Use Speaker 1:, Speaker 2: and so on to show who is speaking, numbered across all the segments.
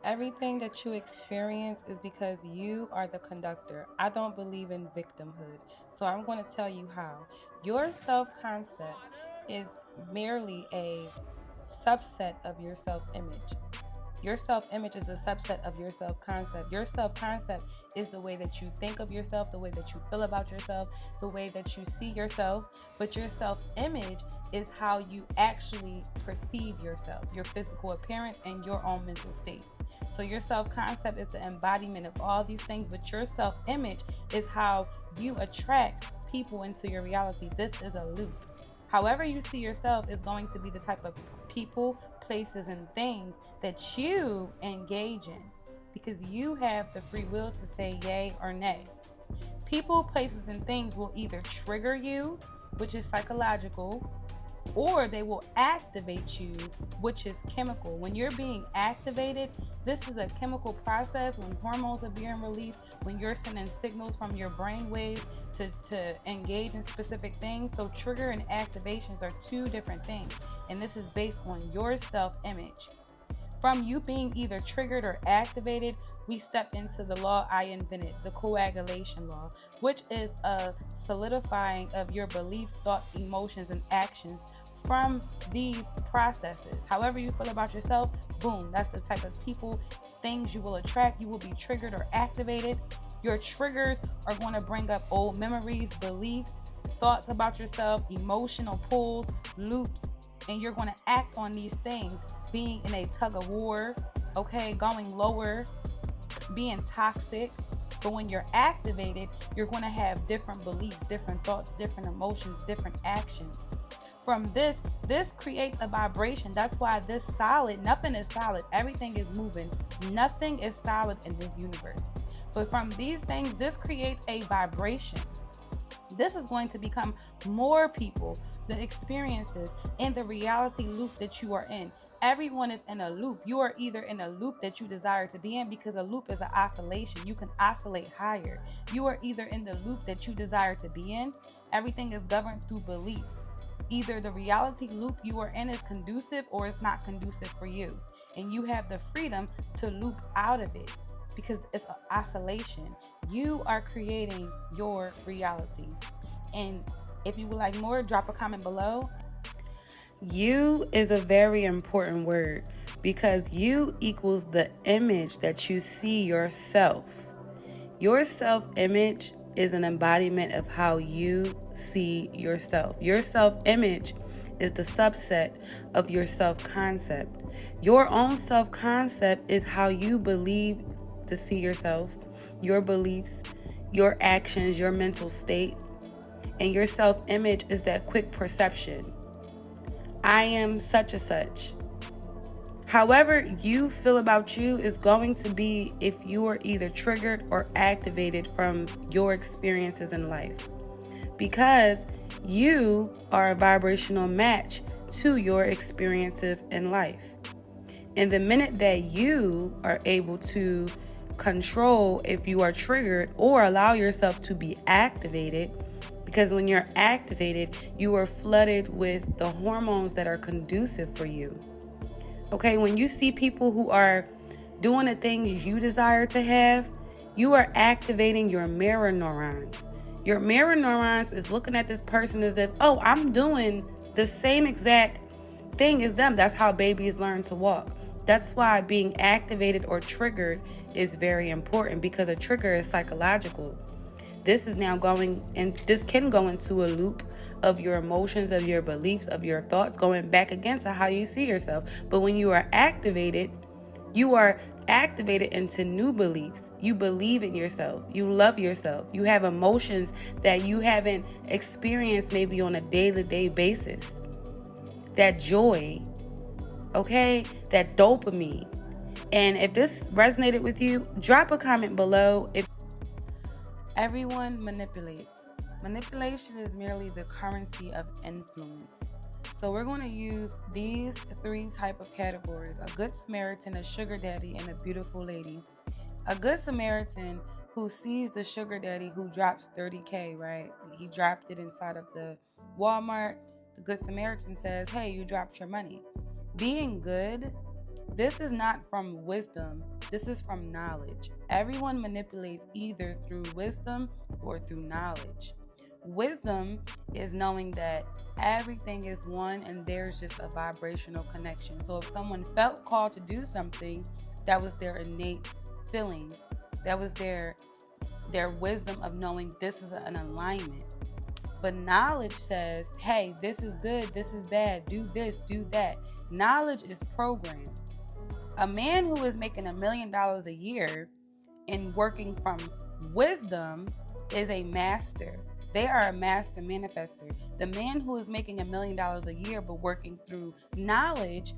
Speaker 1: Everything that you experience is because you are the conductor. I don't believe in victimhood. So I'm going to tell you how. Your self concept is merely a subset of your self image. Your self image is a subset of your self concept. Your self concept is the way that you think of yourself, the way that you feel about yourself, the way that you see yourself. But your self image is how you actually perceive yourself, your physical appearance, and your own mental state. So, your self concept is the embodiment of all these things, but your self image is how you attract people into your reality. This is a loop. However, you see yourself is going to be the type of people, places, and things that you engage in because you have the free will to say yay or nay. People, places, and things will either trigger you, which is psychological, or they will activate you, which is chemical. When you're being activated, this is a chemical process when hormones are being released, when you're sending signals from your brain wave to engage in specific things. So trigger and activations are two different things, and this is based on your self-image. From you being either triggered or activated, we step into the law I invented, the coagulation law, which is a solidifying of your beliefs, thoughts, emotions, and actions from these processes. However you feel about yourself, boom, that's the type of people, things you will attract. You will be triggered or activated. Your triggers are going to bring up old memories, beliefs, thoughts about yourself, emotional pulls, loops, and you're going to act on these things, being in a tug of war, okay, going lower, being toxic. But when you're activated, you're going to have different beliefs, different thoughts, different emotions, different actions. From this creates a vibration. That's why this solid, nothing is solid, everything is moving. Nothing is solid in this universe. But from these things, this creates a vibration. This is going to become more people, the experiences, and the reality loop that you are in. Everyone is in a loop. You are either in a loop that you desire to be in, because a loop is an oscillation. You can oscillate higher. You are either in the loop that you desire to be in. Everything is governed through beliefs. Either the reality loop you are in is conducive or it's not conducive for you. And you have the freedom to loop out of it because it's an oscillation. You are creating your reality. And if you would like more, drop a comment below. You is a very important word because you equals the image that you see yourself. Your self image is an embodiment of how you see yourself. Your self image is the subset of your self concept. Your own self concept is how you believe to see yourself, your beliefs, your actions, your mental state. And your self image is that quick perception. I am such and such. However you feel about you is going to be if you are either triggered or activated from your experiences in life. Because you are a vibrational match to your experiences in life. And the minute that you are able to control if you are triggered or allow yourself to be activated, because when you're activated, you are flooded with the hormones that are conducive for you. Okay, when you see people who are doing the things you desire to have, you are activating your mirror neurons. Your mirror neurons is looking at this person as if, oh, I'm doing the same exact thing as them. That's how babies learn to walk. That's why being activated or triggered is very important, because a trigger is psychological. This is now going, and this can go into a loop of your emotions, of your beliefs, of your thoughts, going back again to how you see yourself. But when you are activated into new beliefs. You believe in yourself. You love yourself. You have emotions that you haven't experienced maybe on a day-to-day basis. That joy, okay? That dopamine. And if this resonated with you, drop a comment below. If everyone manipulates. Manipulation is merely the currency of influence. So we're going to use these three type of categories: a good Samaritan, a sugar daddy, and a beautiful lady. A good Samaritan who sees the sugar daddy who drops 30K, right? He dropped it inside of the Walmart. The good Samaritan says, hey, you dropped your money. Being good This is not from wisdom. This is from knowledge. Everyone manipulates either through wisdom or through knowledge. Wisdom is knowing that everything is one and there's just a vibrational connection. So if someone felt called to do something, that was their innate feeling. That was their wisdom of knowing this is an alignment. But knowledge says, hey, this is good, this is bad, do this, do that. Knowledge is programmed. A man who is making $1 million a year and working from wisdom is a master. They are a master manifester. The man who is making $1 million a year but working through knowledge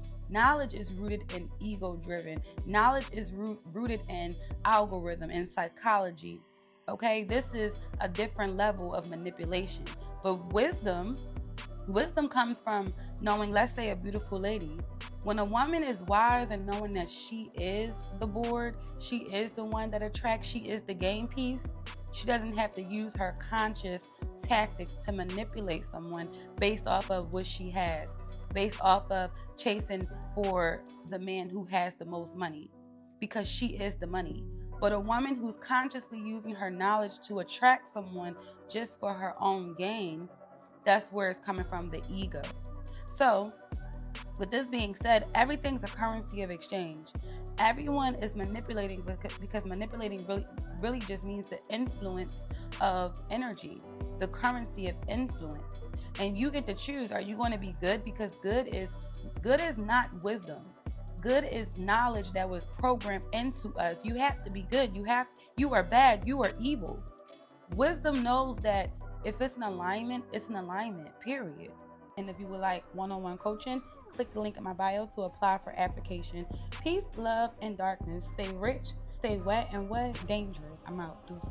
Speaker 1: is rooted in ego-driven. Knowledge is rooted in algorithm and psychology. Okay, this is a different level of manipulation. But wisdom comes from knowing, let's say, a beautiful lady. When a woman is wise and knowing that she is the board, she is the one that attracts, she is the game piece, she doesn't have to use her conscious tactics to manipulate someone based off of what she has, based off of chasing for the man who has the most money, because she is the money. But a woman who's consciously using her knowledge to attract someone just for her own gain, that's where it's coming from, the ego. So, with this being said, everything's a currency of exchange. Everyone is manipulating because manipulating really just means the influence of energy, the currency of influence. And you get to choose, are you going to be good? Because good is not wisdom. Good is knowledge that was programmed into us. You have to be good. You are bad. You are evil. Wisdom knows that if it's an alignment, period. And if you would like one-on-one coaching, click the link in my bio to apply for application. Peace, love, and darkness. Stay rich, stay wet, and what? Dangerous. I'm out. Deuces.